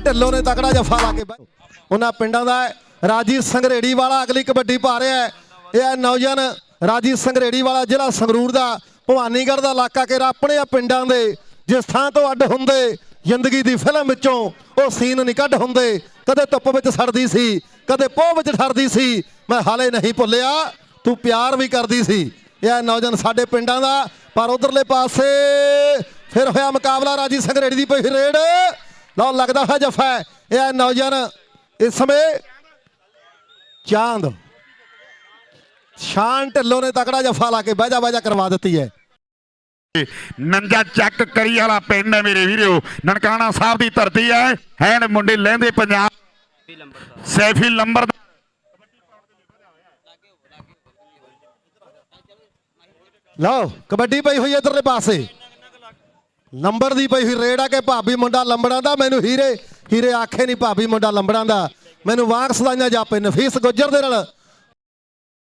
ਢਿੱਲੋਂ ने तगड़ा जफा ला के उन्होंने पिंडों का राजी संघरेड़ी वाला अगली कबड्डी पा रहा है। यह नौजवान राजी संघरेड़ी वाला जिला संगरूर का भवानीगढ़ का इलाका के अपने पिंडों के जिस थां तो अड्ड होंदे जिंदगी की फिल्म विचों वो सीन नहीं कढ़ होंदे। कदे धुप विच सड़दी सी, कदे पोह विच ठरदी सी, मैं हाले नहीं भुलिया तू प्यार भी करदी सी। यह नौजवान साडे पिंडों का पर उधरले पासे फिर होया मुकाबला राजी संघरेड़ी की पई रेड लो लगता है जफा। यह नौजवान इस समय चांद शान ढिल्लों ने तगड़ा जफा ला के बहजा बहजा करवा दी है। नंजा चक करी वाला पिंड है मेरे वीरो, ननकाना साहब की धरती है मुंडे लहंदे पंजाब सैफी लंबर लो कबड्डी पई हुई इधरले पासे नंबर दी पई हुई रेड आ के भाभी मुंडा लंबड़ा दा मैनू हीरे हीरे आखे नहीं भाभी मुंडा लंबड़ा दा मैनू वांग सदाइयां जापे नफीस गुजर दे नाल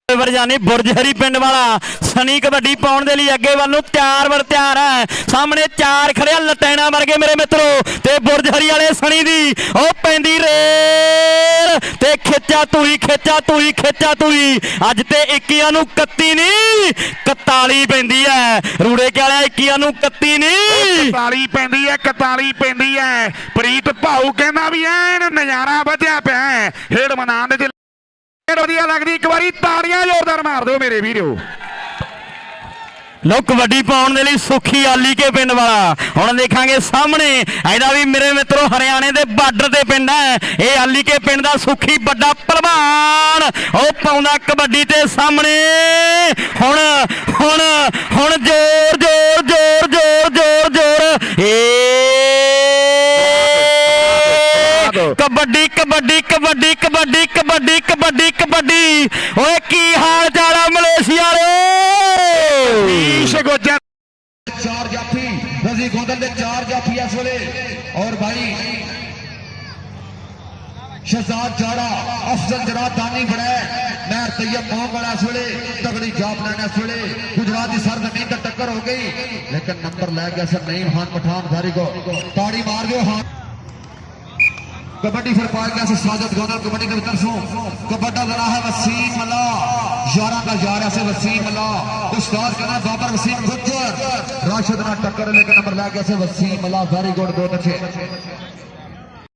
वरजानी बुरजहरी पिंड वाला सनी कबड्डी पाउण दे लई अगे वाल नूं तैयार है। सामने चार खड़िया लटैना वर्गे मेरे मित्रों ते बुरजहरी वाले सनी दी ओ पैंदी रेल ते खिच्चा तूई अज ते 21 नूं 31 नहीं 41 पैंदी है। रूड़े के वाले 21 नूं 31 नहीं 41 पैंदी है 41 पैंदी है। प्रीत भाऊ कहना भी ऐन नज़ारा वधिया पिया है खेड मैदान दे वधिया लगदी। एक बारी ताड़ियां जोरदार मार दो मेरे वीरो। लो कबड्डी पाउण दे लई सुखी आली के पिंड वाला हुण देखांगे सामने ਇਹਦਾ भी मेरे मित्रों हरियाणे दे बार्डर ते पिंड है। ये आली के पिंड दा सुखी बड़ा पहलवान ओ पाउंदा कबड्डी ते सामने हुण हुण हुण जोर जोर जोर जोर जोर जोर ए कबड्डी कबड्डी कबड्डी कबड्डी कबड्डी कबड्डी कबड्डी ओए की हाल चाल है मलेशिया चार जाफी रजी गोंदल दे चार जाफी इस वेले और भाई शहजाद जाड़ा अफजल जरा दानी बड़ा नहर तैयब मोहम्मद वाला इस वेले तगड़ी जाप लेना इस वेले गुजरात की सरजमीन तक टक्कर हो गई लेकिन नंबर लै गया सर नहीं हान पठान धारी को ताड़ी मार दो। हाँ कबड्डी फिर पा गया साजद गोंदल कबड्डी के तरफों कबड्डा लड़ा है वसीम अल्लाह यारा का यार ऐसे वसीम अल्लाह उस्ताद कहना बाबर वसीम गुज्जर राशिद ना टक्कर लेकर नंबर ला गया वसीम अल्लाह वेरी गुड बहुत अच्छे।